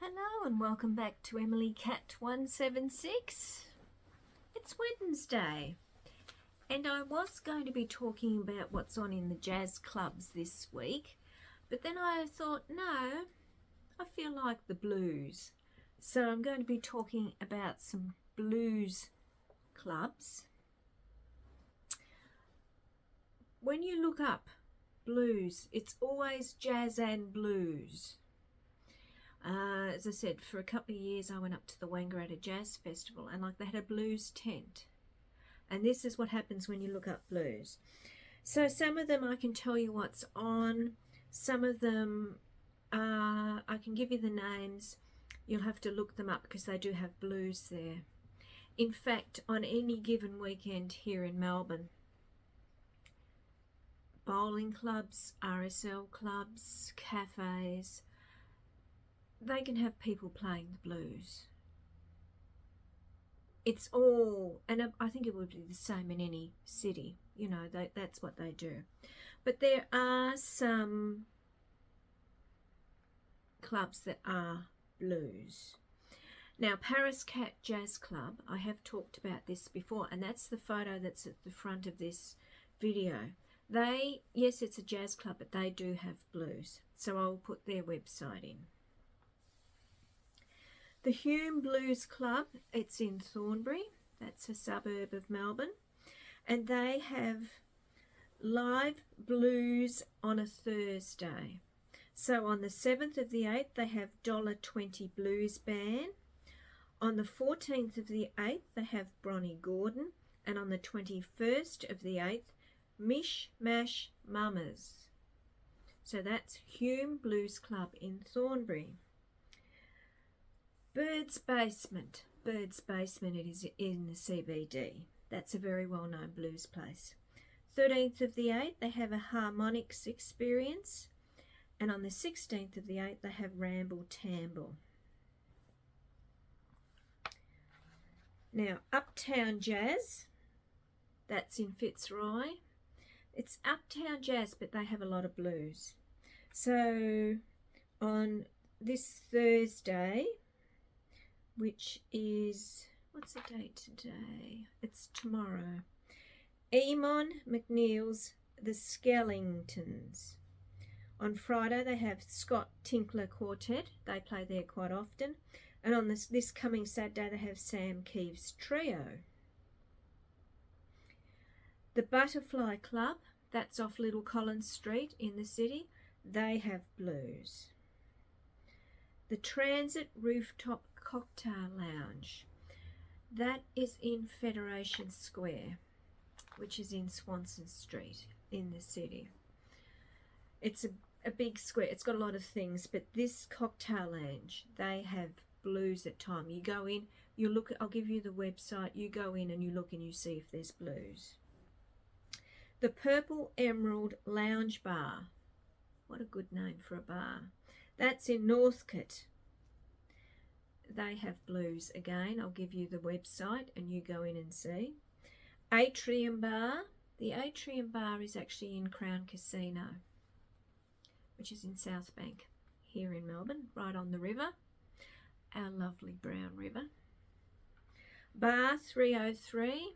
Hello and welcome back to Emily Cat 176. It's Wednesday and I was going to be talking about what's on in the jazz clubs this week, but then I thought, no, I feel like the blues. So I'm going to be talking about some blues clubs. When you look up blues, it's always jazz and blues. As I said, for a couple of years I went up to the Wangaratta Jazz Festival and they had a blues tent. And this is what happens when you look up blues. So some of them I can tell you what's on. Some of them I can give you the names. You'll have to look them up because they do have blues there. In fact, on any given weekend here in Melbourne, bowling clubs, RSL clubs, cafes, they can have people playing the blues. It's all, and I think it would be the same in any city, that's what they do. But there are some clubs that are blues. Now, Paris Cat Jazz Club, I have talked about this before, and that's the photo that's at the front of this video. Yes, it's a jazz club, but they do have blues. So I'll put their website in. The Hume Blues Club, it's in Thornbury, that's a suburb of Melbourne, and they have live blues on a Thursday. So on the 7th of the 8th, they have $1.20 Blues Band. On the 14th of the 8th, they have Bronnie Gordon, and on the 21st of the 8th, Mish Mash Mamas. So that's Hume Blues Club in Thornbury. Bird's Basement it is in the CBD. That's a very well-known blues place. 13th of the 8th, they have a harmonics experience. And on the 16th of the 8th, they have Ramble Tamble. Now, Uptown Jazz, that's in Fitzroy. It's Uptown Jazz, but they have a lot of blues. So on this Thursday, which is, what's the date today? It's tomorrow. Eamon McNeil's The Skellingtons. On Friday, they have Scott Tinkler Quartet. They play there quite often. And on this coming Saturday, they have Sam Keeves Trio. The Butterfly Club, that's off Little Collins Street in the city. They have blues. The Transit Rooftop Cocktail Lounge, that is in Federation Square, which is in Swanston Street in the city. It's a big square. It's got a lot of things, but this cocktail lounge, they have blues at time. You go in, you look, I'll give you the website, you go in and you look and you see if there's blues. The Purple Emerald Lounge Bar, what a good name for a bar. That's in Northcote. They have blues again. I'll give you the website and you go in and see. Atrium Bar. The Atrium Bar is actually in Crown Casino, which is in South Bank here in Melbourne, right on the river, our lovely Brown River. Bar 303.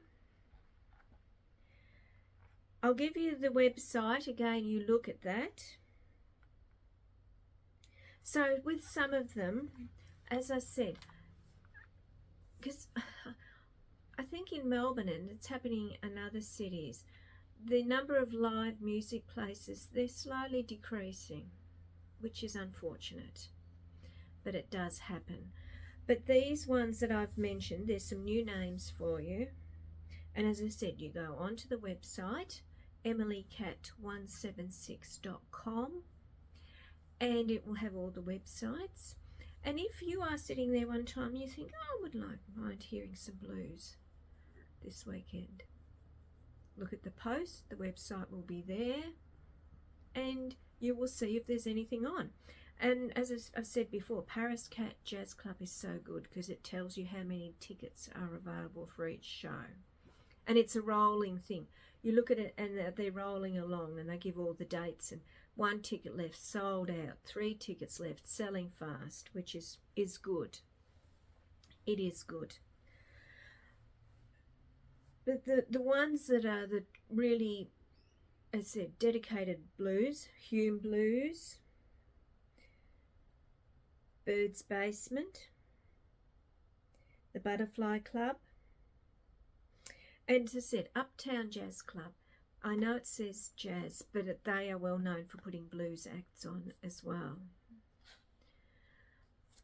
I'll give you the website again, you look at that. So with some of them, as I said, because I think in Melbourne, and it's happening in other cities, the number of live music places, they're slowly decreasing, which is unfortunate, but it does happen. But these ones that I've mentioned, there's some new names for you. And as I said, you go onto the website, emilycat176.com, and it will have all the websites. And if you are sitting there one time, you think, oh, I would mind hearing some blues this weekend. Look at the post, the website will be there, and you will see if there's anything on. And as I've said before, Paris Cat Jazz Club is so good because it tells you how many tickets are available for each show. And it's a rolling thing. you look at it and they're rolling along, and they give all the dates, and 1 ticket left, sold out, 3 tickets left, selling fast, which is good. It is good. But the ones that are the really, as I said, dedicated blues, Hume Blues, Bird's Basement, the Butterfly Club, and as I said, Uptown Jazz Club. I know it says jazz, but they are well known for putting blues acts on as well.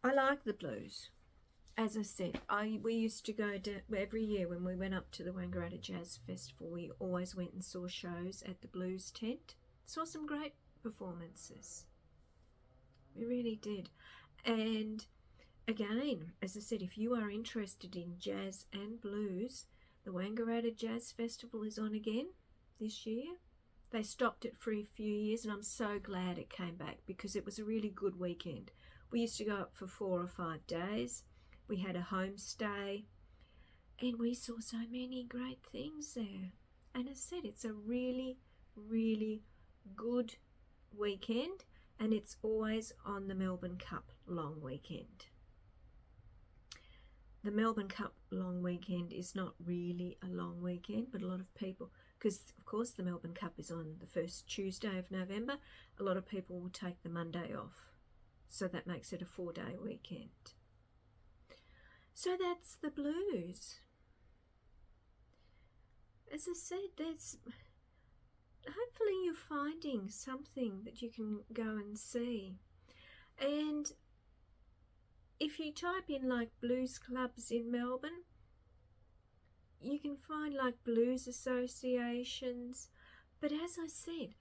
I like the blues. As I said, we used to go to, every year when we went up to the Wangaratta Jazz Festival, we always went and saw shows at the blues tent. Saw some great performances. We really did. And again, as I said, if you are interested in jazz and blues, the Wangaratta Jazz Festival is on again this year. They stopped it for a few years, and I'm so glad it came back because it was a really good weekend. We used to go up for 4 or 5 days. We had a homestay, and we saw so many great things there. And as I said, it's a really, really good weekend, and it's always on the Melbourne Cup long weekend. The Melbourne Cup long weekend is not really a long weekend, but a lot of people, because of course the Melbourne Cup is on the first Tuesday of November, a lot of people will take the Monday off. So that makes it a 4-day weekend. So that's the blues. As I said, hopefully you're finding something that you can go and see. And if you type in like blues clubs in Melbourne, you can find like blues associations. But as I said,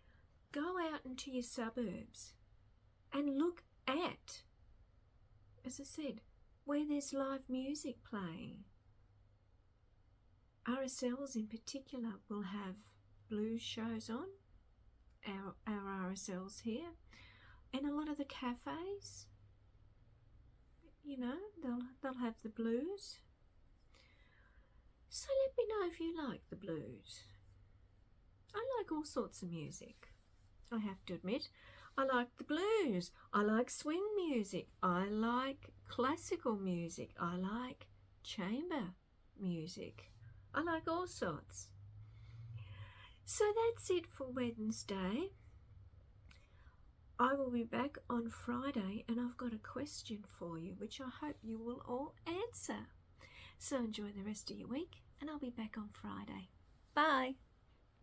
go out into your suburbs and look at, as I said, where there's live music playing. RSLs in particular will have blues shows on, our RSLs here, and a lot of the cafes, you know, they'll have the blues. So let me know if you like the blues. I like all sorts of music, I have to admit. I like the blues, I like swing music, I like classical music, I like chamber music, I like all sorts. So that's it for Wednesday. I will be back on Friday, and I've got a question for you which I hope you will all answer. So enjoy the rest of your week, and I'll be back on Friday. Bye.